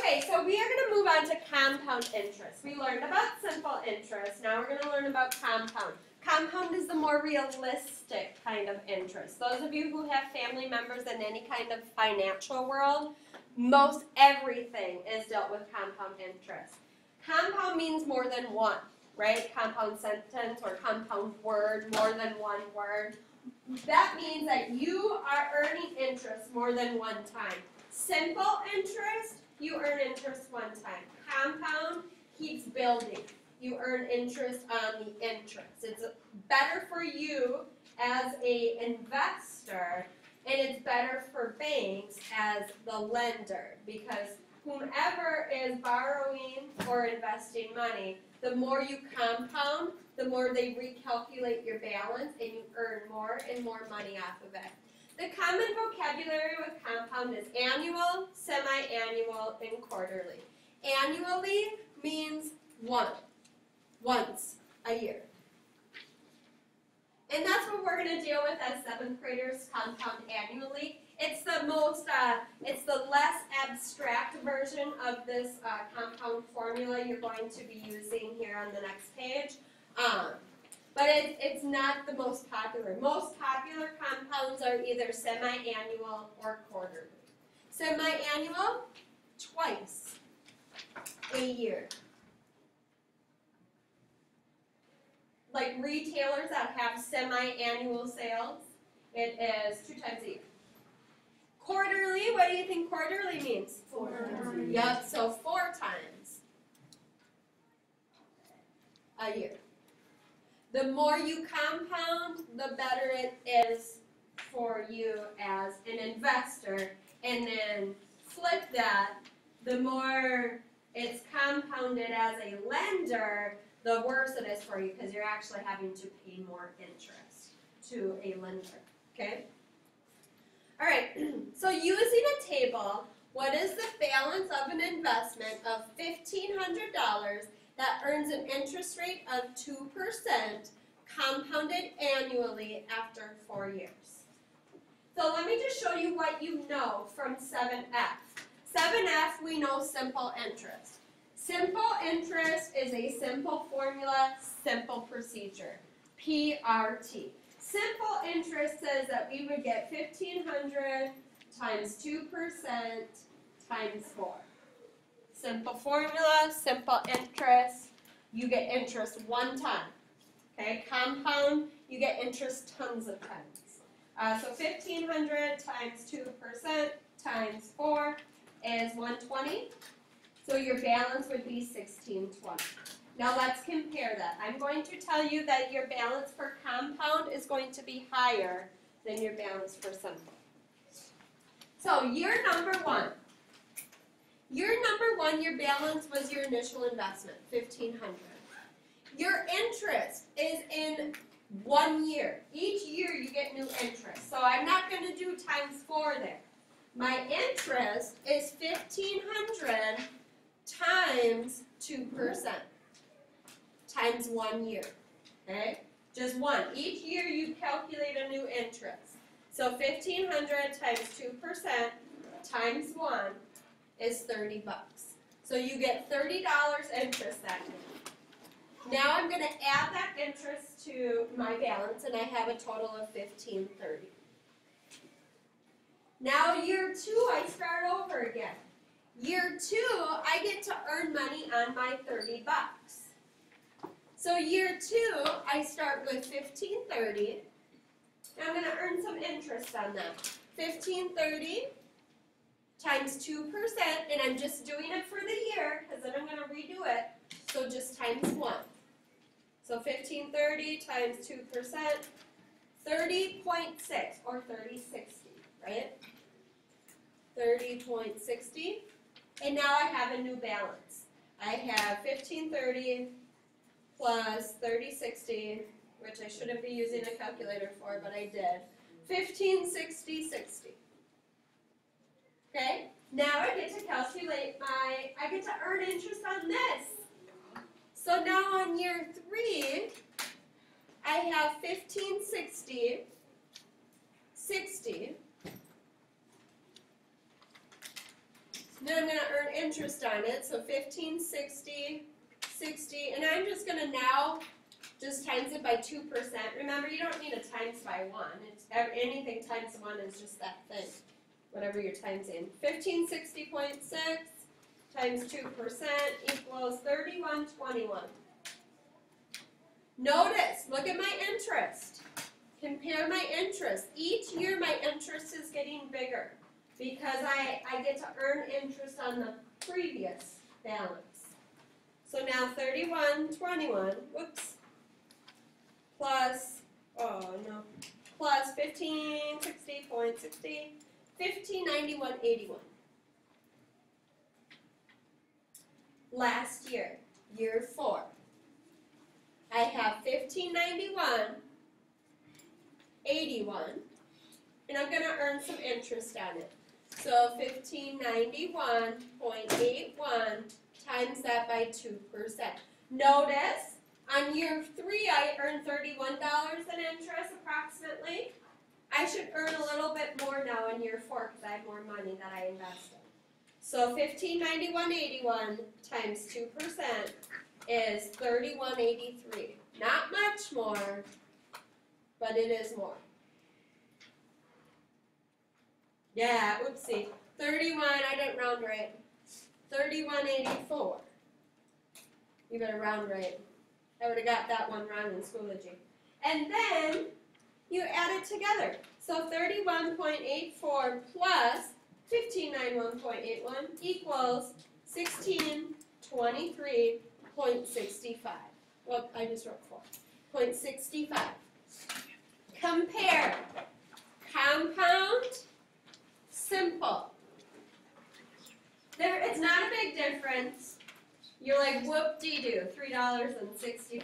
Okay, so we are going to move on to compound interest. We learned about simple interest. Now we're going to learn about compound. Compound is the more realistic kind of interest. Those of you who have family members in any kind of financial world, most everything is dealt with compound interest. Compound means more than one, right? Compound sentence or compound word, more than one word. That means that you are earning interest more than one time. Simple interest, you earn interest one time. Compound keeps building. You earn interest on the interest. It's better for you as an investor, and it's better for banks as the lender, because whomever is borrowing or investing money, the more you compound, the more they recalculate your balance, and you earn more and more money off of it. The common vocabulary with compound is annual, semi-annual, and quarterly. Annually means once a year. And that's what we're going to deal with as 7th graders, compound annually. It's the less abstract version of this compound formula you're going to be using here on the next page. But it's not the most popular. Most popular compounds are either semi-annual or quarterly. Semi-annual, twice a year. Like retailers that have semi-annual sales, it is 2 times a year. Quarterly, what do you think quarterly means? 4 times. Yep, so 4 times a year. The more you compound, the better it is for you as an investor. And then flip that, the more it's compounded as a lender, the worse it is for you because you're actually having to pay more interest to a lender, okay? All right, so using a table, what is the balance of an investment of $1,500 that earns an interest rate of 2% compounded annually after 4 years? So let me just show you what you know from 7F. 7F, we know simple interest. Simple interest is a simple formula, simple procedure, PRT. Simple interest says that we would get 1,500 times 2% times 4. Simple formula, simple interest, you get interest one time. Okay, compound, you get interest tons of times. So 1,500 times 2% times 4 is 120. So your balance would be 1,620. Now let's compare that. I'm going to tell you that your balance for compound is going to be higher than your balance for simple. So year number 1. Year number 1, your balance was your initial investment, 1,500. Your interest is in 1 year. Each year you get new interest. So I'm not going to do times 4 there. My interest is 1,500 times 2% times 1 year. Okay? Just one. Each year you calculate a new interest. So 1,500 times 2% times 1 is 30 bucks. So you get $30 interest that year. Now I'm going to add that interest to my balance, and I have a total of $1,530. Now year 2, I start over again. Year 2, I get to earn money on my 30 bucks. So year 2, I start with $1,530. I'm going to earn some interest on that. $1,530 times 2%, and I'm just doing it for the year because then I'm going to redo it. So just times 1. So 1,530 times 2%, 30.6 or 3060, right? 30.60. And now I have a new balance. I have 1,530 plus 3060, which I shouldn't be using a calculator for, but I did. 1,560.60. Okay? Now I get to calculate I get to earn interest on this. So now on year 3, I have 1,560, 60. Then I'm going to earn interest on it, so 1560, 60, and I'm just going to now just times it by 2%. Remember, you don't need a times by 1. It's, anything times 1 is just that thing, whatever you're times in. 1560.6 times 2% equals 3121. Notice, look at my interest. Compare my interest. Each year my interest is getting bigger because I get to earn interest on the previous balance. So now 3121, whoops, plus, oh no, plus 1560.60, 1591.81. Last year, year 4, I have 1591.81, and I'm going to earn some interest on it. So 1591.81 times that by 2%. Notice, on year 3, I earned $31 in interest approximately. I should earn a little bit more now in year 4 because I have more money that I invested. So 1591.81 times 2% is 3183. Not much more, but it is more. Yeah, oopsie. 31, I didn't round right. 3184. You better round right. I would have got that one wrong in Schoology. And then you add it together. So 31.84 plus 1591.81 equals 1623.65. Well, I just wrote 4.65. Compare compound, simple. It's not a big difference. You're like, whoop-dee-doo, $3.65.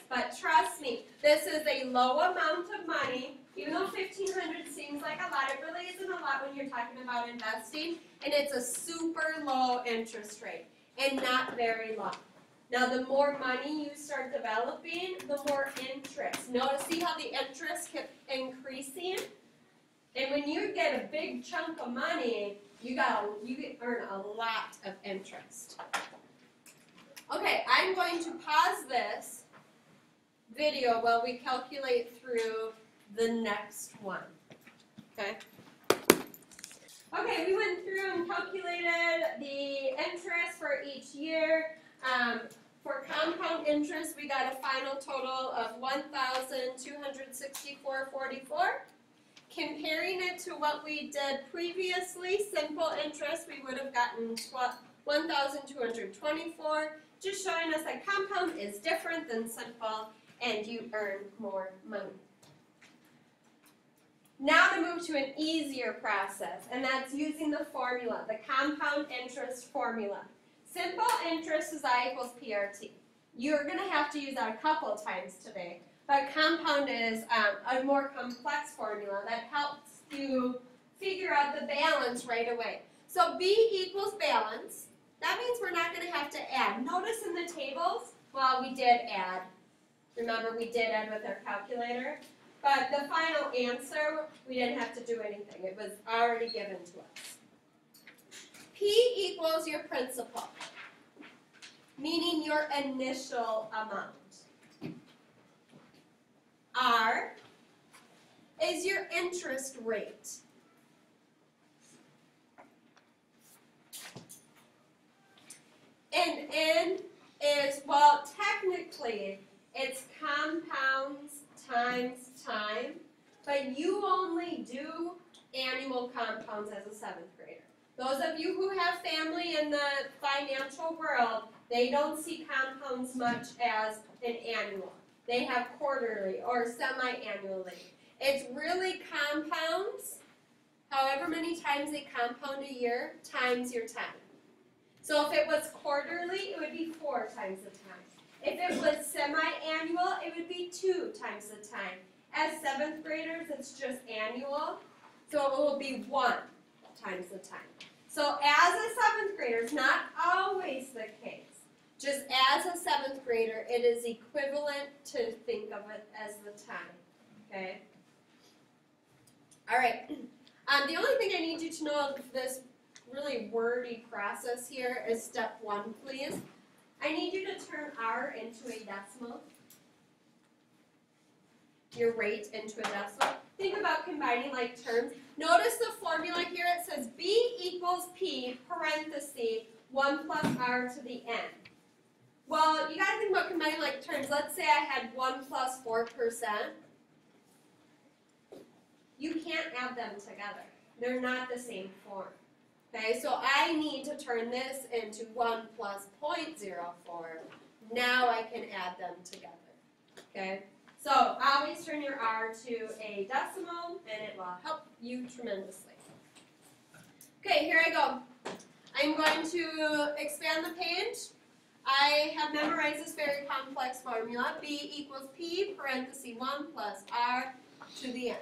But trust me, this is a low amount of money. Even though $1,500 seems like a lot, it really isn't a lot when you're talking about investing. And it's a super low interest rate and not very long. Now, the more money you start developing, the more interest. Notice, see how the interest kept increasing? And when you get a big chunk of money, you earn a lot of interest. Okay, I'm going to pause this video while we calculate through the next one. Okay? Okay, we went through and calculated the interest for each year. For compound interest, we got a final total of $1,264.44. Comparing it to what we did previously, simple interest, we would have gotten $1,224. Just showing us that compound is different than simple and you earn more money. Now to move to an easier process, and that's using the formula, the compound interest formula. Simple interest is I equals PRT. You're going to have to use that a couple of times today, but compound is a more complex formula that helps you figure out the balance right away. So B equals balance. That means we're not going to have to add. Notice in the tables, well, we did add. Remember, we did add with our calculator. But the final answer, we didn't have to do anything. It was already given to us. P equals your principal, meaning your initial amount. R is your interest rate. And N is, well, technically, it's compounds times time, but you only do annual compounds as a 7th grader. Those of you who have family in the financial world, they don't see compounds much as an annual. They have quarterly or semi-annually. It's really compounds, however many times they compound a year, times your time. So if it was quarterly, it would be 4 times the time. If it was semi-annual, it would be 2 times the time. As 7th graders, it's just annual, so it will be 1 times the time. So as a 7th grader, it's not always the case. Just as a 7th grader, it is equivalent to think of it as the time. Okay? All right. The only thing I need you to know of this really wordy process here is step 1, please. I need you to turn R into a decimal. Your rate into a decimal. Think about combining like terms. Notice the formula here. It says B equals P, parenthesis, 1 plus R to the N. Well, you got to think about combining like terms. Let's say I had 1 plus 4%. You can't add them together. They're not the same form. Okay, so I need to turn this into 1 plus 0.04. Now I can add them together. Okay, so always turn your R to a decimal and it will help you tremendously. Okay, here I go. I'm going to expand the page. I have memorized this very complex formula. B equals P, parenthesis 1 plus R to the N.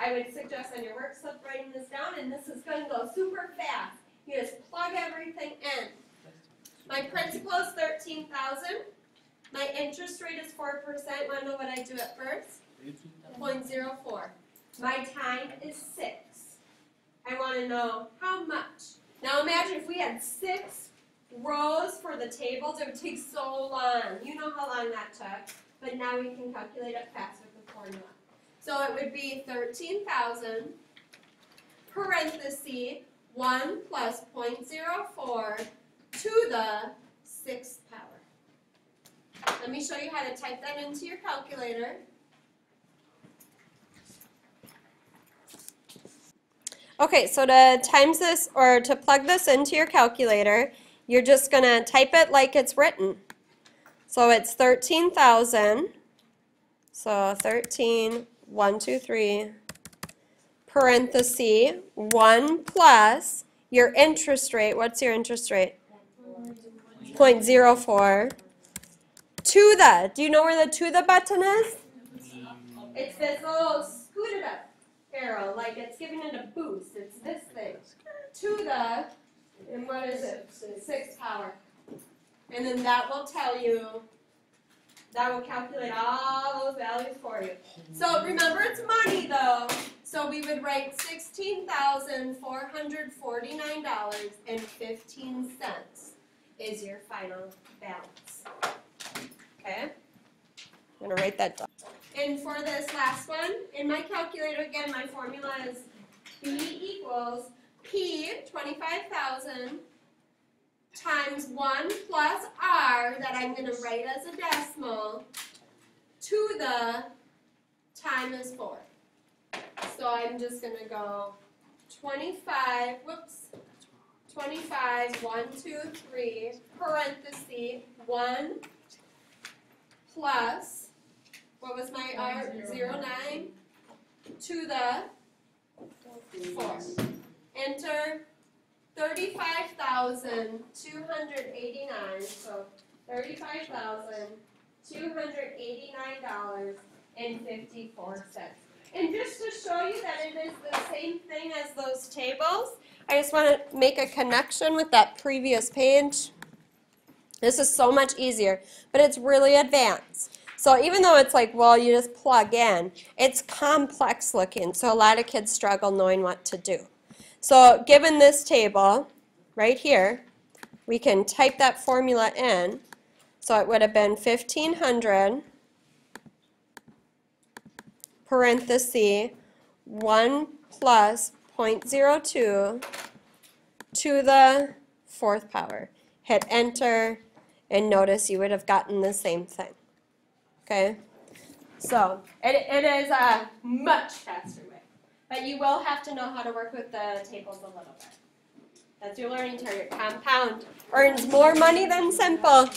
I would suggest on your work slip writing this down, and this is going to go super fast. You just plug everything in. My principal is $13,000. My interest rate is 4%. Want to know what I do at first? 0.04. My time is 6. I want to know how much. Now imagine if we had 6 rows for the tables, it would take so long. You know how long that took, but now we can calculate it fast with the formula. So it would be 13,000, parenthesis, 1 plus 0.04 to the 6th power. Let me show you how to type that into your calculator. Okay, so to times this, or to plug this into your calculator, you're just going to type it like it's written. So it's 13,000, so 13, 1, 2, 3, parenthesis, 1 plus your interest rate. What's your interest rate? 0.04. To the, do you know where the to the button is? It's this little scooted up arrow, like it's giving it a boost. It's this thing. To the, and what is it? 6th power. And then that will tell you, that will calculate all those values for you. So remember, it's money though. So we would write $16,449.15 is your final balance. Okay? I'm going to write that down. And for this last one, in my calculator, again, my formula is B equals P, 25,000, times 1 plus R, that I'm going to write as a decimal, to the time is 4. So I'm just going to go 25, 1, 2, 3, parenthesis, 1 plus, what was my R? 0.9 to the 4. Enter 35,289. So $35,289.54. And just to show you that it is the same thing as those tables, I just want to make a connection with that previous page. This is so much easier, but it's really advanced. So even though it's like, well, you just plug in, it's complex looking, so a lot of kids struggle knowing what to do. So given this table right here, we can type that formula in. So it would have been 1,500, parenthesis, 1 plus 0.02 to the 4th power. Hit enter, and notice you would have gotten the same thing. Okay, so it is a much faster way, but you will have to know how to work with the tables a little bit. That's your learning target. Compound earns more money than simple.